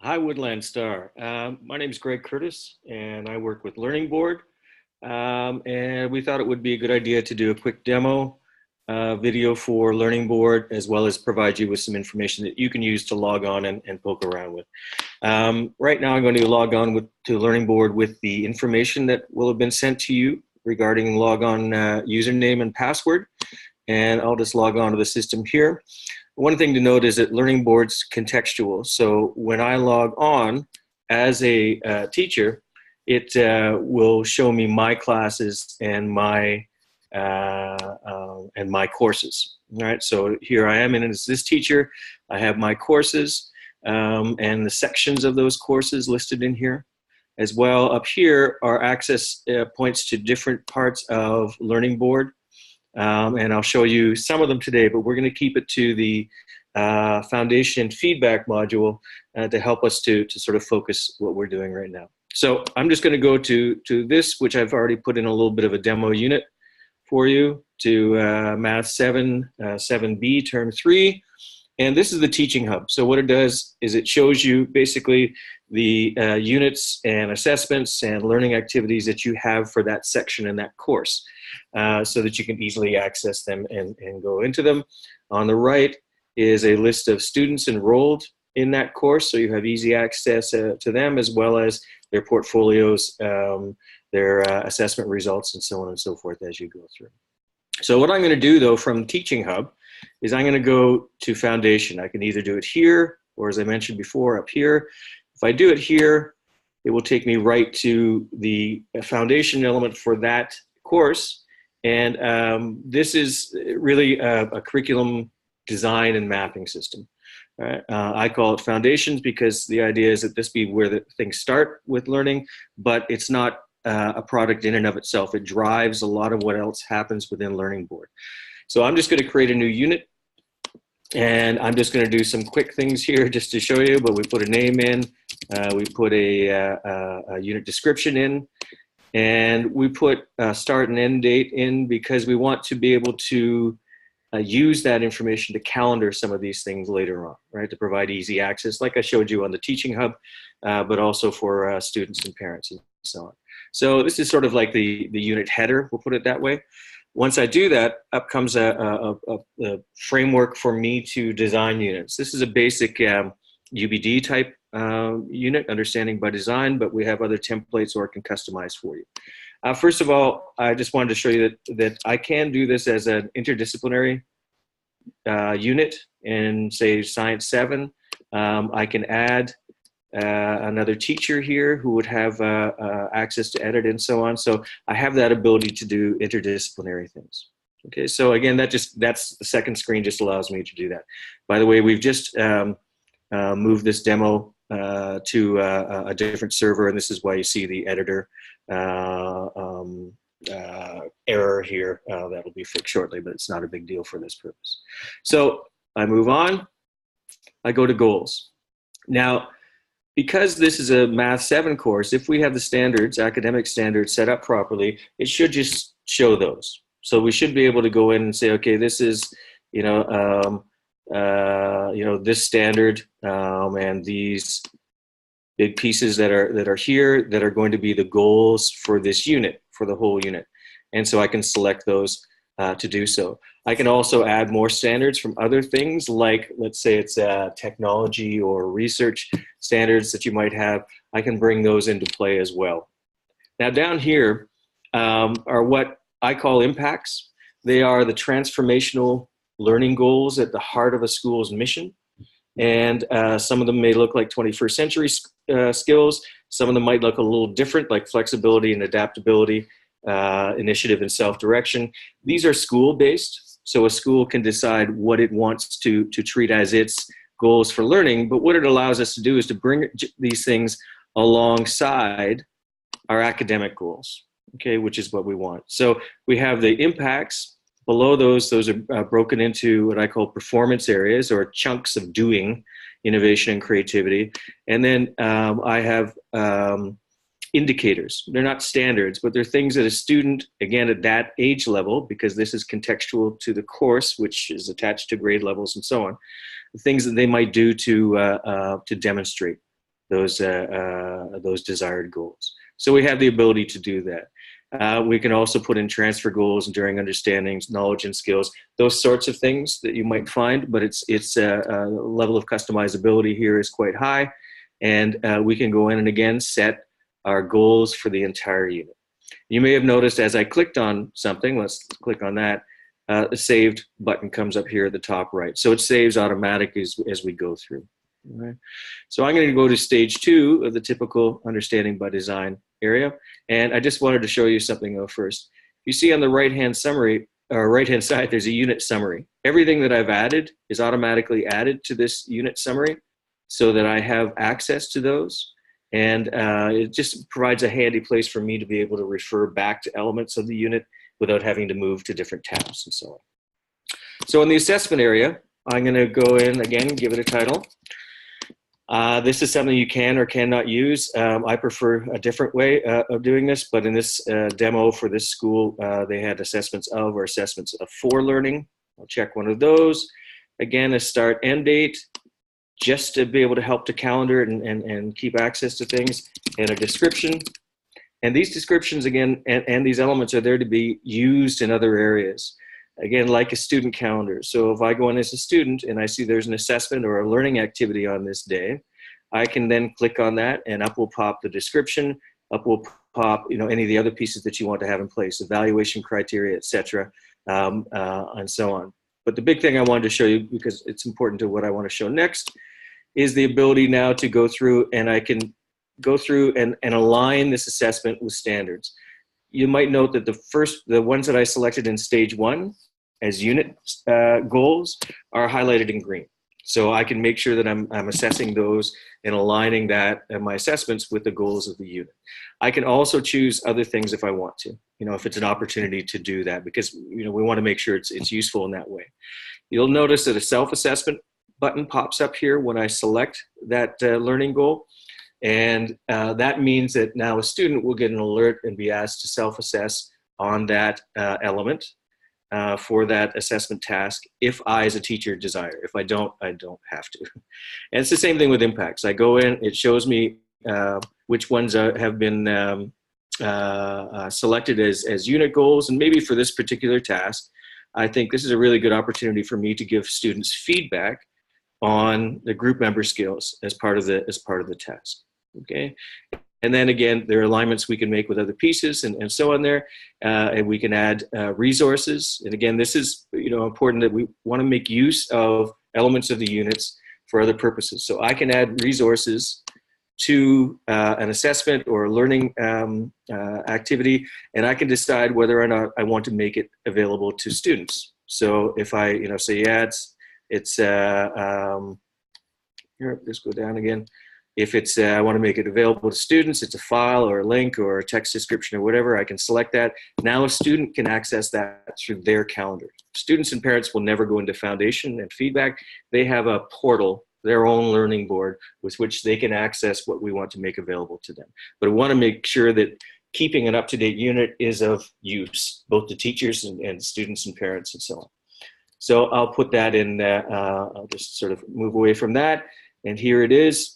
Hi, Woodland Star. My name is Greg Curtis, and I work with LearningBoard. And we thought it would be a good idea to do a quick demo video for LearningBoard, as well as provide you with some information that you can use to log on and poke around with. Right now, I'm going to log on to LearningBoard with the information that will have been sent to you regarding logon username and password. And I'll just log on to the system here. One thing to note is that LearningBoard's contextual. So when I log on as a teacher, it will show me my classes and my courses. All right. So here I am, and as this teacher, I have my courses and the sections of those courses listed in here. As well, up here are access points to different parts of LearningBoard. And I'll show you some of them today, but we're going to keep it to the foundation feedback module to help us to sort of focus what we're doing right now. So I'm just going to go to this, which I've already put in a little bit of a demo unit for you, to Math 7, 7B, Term 3. And this is the Teaching Hub. So what it does is it shows you basically the units and assessments and learning activities that you have for that section in that course, so that you can easily access them and go into them. On the right is a list of students enrolled in that course, so you have easy access to them, as well as their portfolios, their assessment results, and so on and so forth as you go through. So what I'm going to do, though, from Teaching Hub is I'm going to go to Foundation. I can either do it here, or as I mentioned before, up here. If I do it here, it will take me right to the foundation element for that course. And this is really a curriculum design and mapping system. Right? I call it Foundations because the idea is that this be where the things start with learning, but it's not a product in and of itself. It drives a lot of what else happens within LearningBoard. So I'm just going to create a new unit, and I'm just going to do some quick things here just to show you, but we put a name in, we put a unit description in, and we put a start and end date in because we want to be able to use that information to calendar some of these things later on, right, to provide easy access, like I showed you on the Teaching Hub, but also for students and parents and so on. So this is sort of like the unit header, we'll put it that way. Once I do that, up comes a framework for me to design units. This is a basic UBD type unit, understanding by design, but we have other templates or can customize for you. First of all, I just wanted to show you that I can do this as an interdisciplinary unit in, say, Science 7. I can add another teacher here who would have access to edit and so on. So I have that ability to do interdisciplinary things. Okay, so again, that's the second screen just allows me to do that. By the way, we've just moved this demo to a different server, and this is why you see the editor error here. That'll be fixed shortly, but it's not a big deal for this purpose. So I move on. I go to goals. Now, because this is a Math 7 course, if we have the standards, academic standards set up properly, it should just show those. So we should be able to go in and say, okay, this is, this standard and these big pieces that are here that are going to be the goals for this unit, for the whole unit. And so I can select those to do so. I can also add more standards from other things, like let's say it's technology or research standards that you might have. I can bring those into play as well. Now down here are what I call impacts. They are the transformational learning goals at the heart of a school's mission. And some of them may look like 21st century skills. Some of them might look a little different, like flexibility and adaptability, initiative and self-direction. These are school-based, so a school can decide what it wants to treat as its goals for learning, but what it allows us to do is to bring these things alongside our academic goals, okay, which is what we want. So we have the impacts. Below those are broken into what I call performance areas, or chunks of doing, innovation and creativity. And then I have indicators. They're not standards, but they're things that a student, again, at that age level, because this is contextual to the course, which is attached to grade levels and so on, the things that they might do to demonstrate those desired goals. So we have the ability to do that. We can also put in transfer goals, enduring understandings, knowledge and skills, those sorts of things that you might find, but it's level of customizability here is quite high, and we can go in and again set our goals for the entire unit. You may have noticed as I clicked on something, let's click on that, the saved button comes up here at the top right. So it saves automatically as we go through. All right. So I'm going to go to stage 2 of the typical understanding by design area. And I just wanted to show you something though first. You see on the right-hand summary, or right-hand side, there's a unit summary. Everything that I've added is automatically added to this unit summary so that I have access to those. And it just provides a handy place for me to be able to refer back to elements of the unit without having to move to different tabs and so on. So in the assessment area, I'm going to go in again, give it a title. This is something you can or cannot use. I prefer a different way of doing this, but in this demo for this school, they had assessments of or assessments of for learning. I'll check one of those. Again, a start end date, just to be able to help to calendar and keep access to things, and a description. And these descriptions, again, and these elements are there to be used in other areas. Again, like a student calendar. So if I go in as a student and I see there's an assessment or a learning activity on this day, I can then click on that and up will pop the description, up will pop any of the other pieces that you want to have in place, evaluation criteria, etc., and so on. But the big thing I wanted to show you, because it's important to what I want to show next, is the ability now to go through, and I can go through and align this assessment with standards. You might note that the ones that I selected in stage 1 as unit goals are highlighted in green. So I can make sure that I'm assessing those and aligning that and my assessments with the goals of the unit. I can also choose other things if I want to, if it's an opportunity to do that, because we want to make sure it's useful in that way. You'll notice that a self-assessment button pops up here when I select that learning goal. And that means that now a student will get an alert and be asked to self-assess on that element for that assessment task if I, as a teacher, desire. If I don't have to. And it's the same thing with impacts. I go in, it shows me which ones have been selected as unit goals. And maybe for this particular task, I think this is a really good opportunity for me to give students feedback on the group member skills as part of the task. Okay, and then again, there are alignments we can make with other pieces and so on there, and we can add resources. And again, this is important that we want to make use of elements of the units for other purposes. So I can add resources to an assessment or a learning activity, and I can decide whether or not I want to make it available to students. So if I say it's here, let's go down again. If it's I want to make it available to students, it's a file or a link or a text description or whatever, I can select that. Now a student can access that through their calendar. Students and parents will never go into Foundation and feedback. They have a portal, their own learning board, with which they can access what we want to make available to them. But I want to make sure that keeping an up-to-date unit is of use, both to teachers and students and parents and so on. So I'll put that in, I'll just sort of move away from that. And here it is.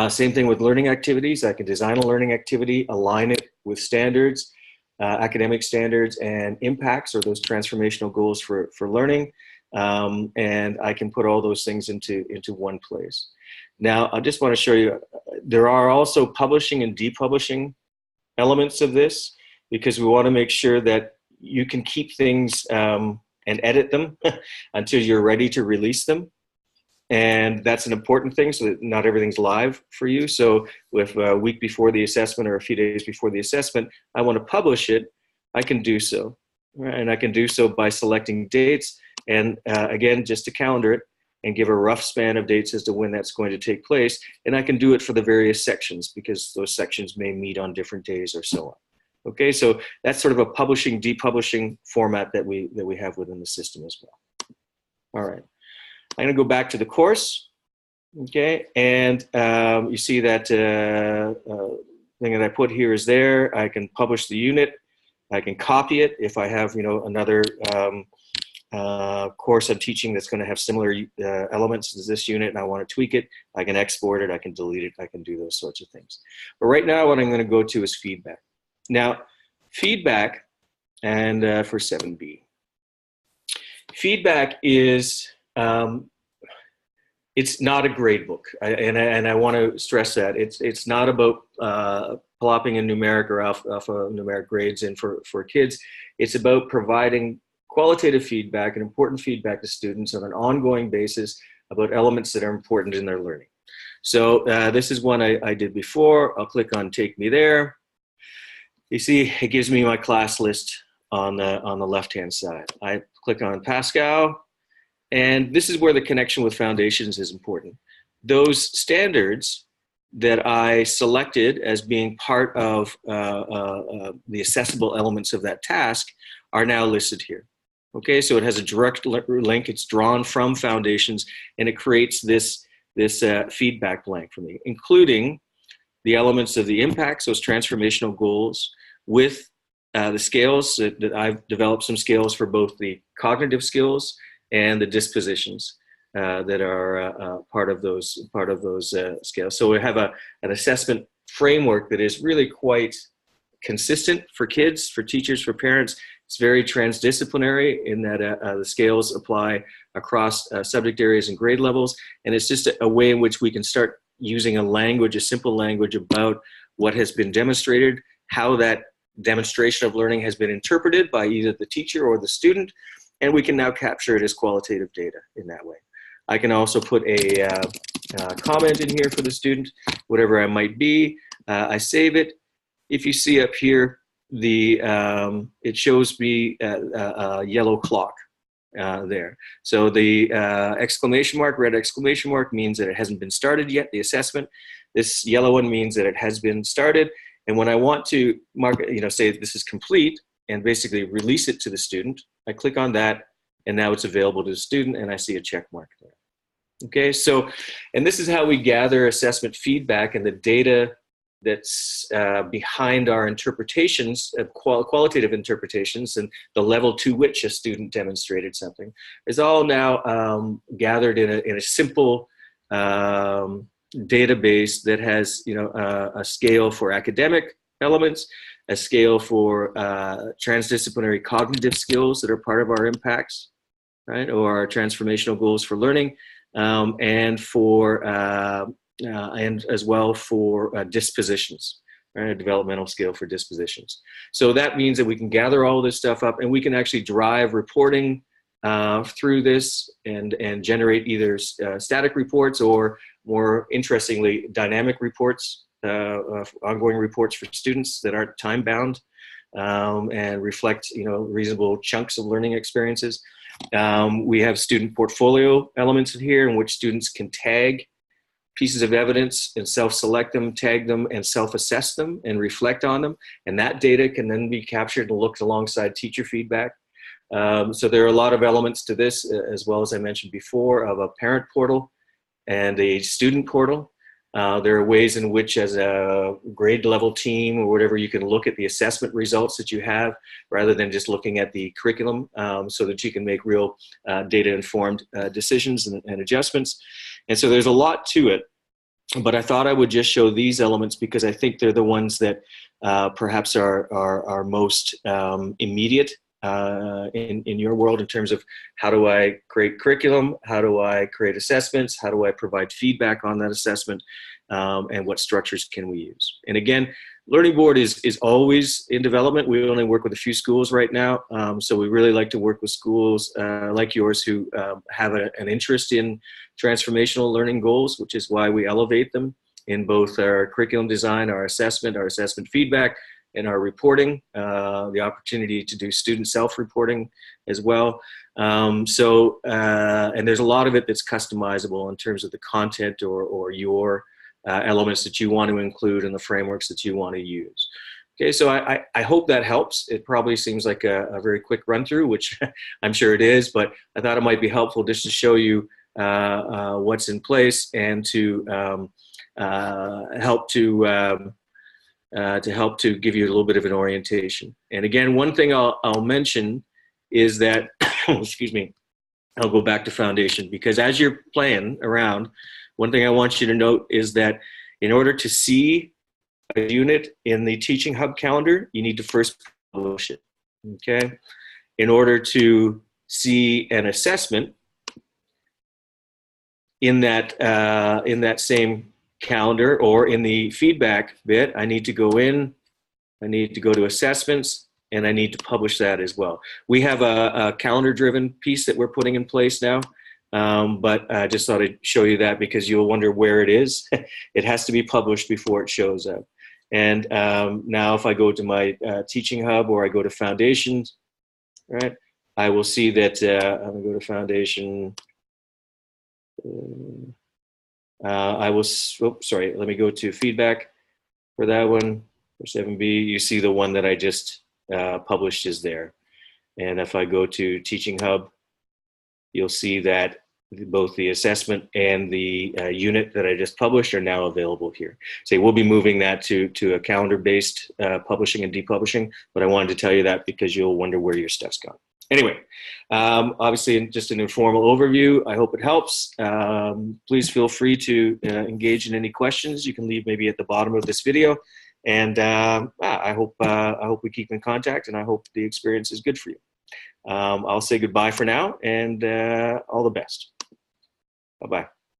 Same thing with learning activities. I can design a learning activity, align it with standards, academic standards and impacts, or those transformational goals for learning. And I can put all those things into one place. Now, I just want to show you, there are also publishing and depublishing elements of this, because we want to make sure that you can keep things and edit them until you're ready to release them. And that's an important thing, so that not everything's live for you. So if a week before the assessment or a few days before the assessment, I want to publish it, I can do so. And I can do so by selecting dates and again, just to calendar it and give a rough span of dates as to when that's going to take place. And I can do it for the various sections, because those sections may meet on different days or so on. Okay, so that's sort of a publishing, depublishing format that we have within the system as well. All right. I'm going to go back to the course, okay, and you see that thing that I put here is there. I can publish the unit. I can copy it if I have, another course I'm teaching that's going to have similar elements as this unit and I want to tweak it, I can export it, I can delete it, I can do those sorts of things. But right now what I'm going to go to is feedback. Now, feedback, and for 7B. Feedback is, it's not a grade book, and I want to stress that. It's not about plopping in numeric or alphanumeric grades in for kids. It's about providing qualitative feedback and important feedback to students on an ongoing basis about elements that are important in their learning. So this is one I did before. I'll click on Take Me There. You see, it gives me my class list on the left-hand side. I click on Pascal, and this is where the connection with foundations is important. Those standards that I selected as being part of the accessible elements of that task are now listed here. Okay, so it has a direct link. It's drawn from foundations, and it creates this feedback blank for me, including the elements of the impacts, those transformational goals, with the scales that I've developed some scales for both the cognitive skills and the dispositions that are part of those scales. So we have an assessment framework that is really quite consistent for kids, for teachers, for parents. It's very transdisciplinary in that the scales apply across subject areas and grade levels, and it's just a way in which we can start using a language, a simple language about what has been demonstrated, how that demonstration of learning has been interpreted by either the teacher or the student, and we can now capture it as qualitative data in that way. I can also put a comment in here for the student, whatever I might be. I save it. If you see up here, it shows me a yellow clock there. So the exclamation mark, red exclamation mark, means that it hasn't been started yet, the assessment. This yellow one means that it has been started. And when I want to mark, say this is complete and basically release it to the student, I click on that, and now it's available to the student, and I see a check mark there. Okay, so, and this is how we gather assessment feedback, and the data that's behind our interpretations, qualitative interpretations, and the level to which a student demonstrated something is all now gathered in a simple database that has, a scale for academic elements, a scale for transdisciplinary cognitive skills that are part of our impacts, right, or our transformational goals for learning, and as well for dispositions, right, a developmental scale for dispositions. So that means that we can gather all this stuff up, and we can actually drive reporting through this and generate either static reports or, more interestingly, dynamic reports, ongoing reports for students that aren't time-bound and reflect, reasonable chunks of learning experiences. We have student portfolio elements in here in which students can tag pieces of evidence and self-select them, tag them, and self-assess them and reflect on them. And that data can then be captured and looked alongside teacher feedback. So there are a lot of elements to this, as well as I mentioned before, of a parent portal and a student portal. There are ways in which, as a grade level team or whatever, you can look at the assessment results that you have rather than just looking at the curriculum, so that you can make real data-informed decisions and adjustments. And so there's a lot to it, but I thought I would just show these elements because I think they're the ones that perhaps are most immediate in your world in terms of how do I create curriculum, how do I create assessments, how do I provide feedback on that assessment, and what structures can we use. And again, LearningBoard is always in development. We only work with a few schools right now, so we really like to work with schools like yours who have an interest in transformational learning goals, which is why we elevate them in both our curriculum design, our assessment feedback, and our reporting, the opportunity to do student self-reporting as well. And there's a lot of it that's customizable in terms of the content or your elements that you want to include and the frameworks that you want to use. Okay, so I hope that helps. It probably seems like a very quick run through, which I'm sure it is, but I thought it might be helpful just to show you what's in place and to help to give you a little bit of an orientation. And again, one thing I'll mention is that excuse me, I'll go back to foundation, because as you're playing around, one thing I want you to note is that in order to see a unit in the Teaching Hub calendar, you need to first publish it, okay? In order to see an assessment in that same calendar or in the feedback bit, I need to go in, I need to go to assessments, and I need to publish that as well. We have a calendar-driven piece that we're putting in place now, but I just thought I'd show you that because you'll wonder where it is. It has to be published before it shows up. And now if I go to my Teaching Hub or I go to Foundations, right, I will see that I'm going to go to Foundation. I will, sorry, let me go to feedback for that one, for 7B. You see the one that I just published is there. And if I go to Teaching Hub, you'll see that both the assessment and the unit that I just published are now available here. So we'll be moving that to a calendar-based publishing and depublishing, but I wanted to tell you that because you'll wonder where your stuff's gone. Anyway, obviously just an informal overview. I hope it helps. Please feel free to engage in any questions you can leave maybe at the bottom of this video. And I hope we keep in contact, and I hope the experience is good for you. I'll say goodbye for now, and all the best. Bye-bye.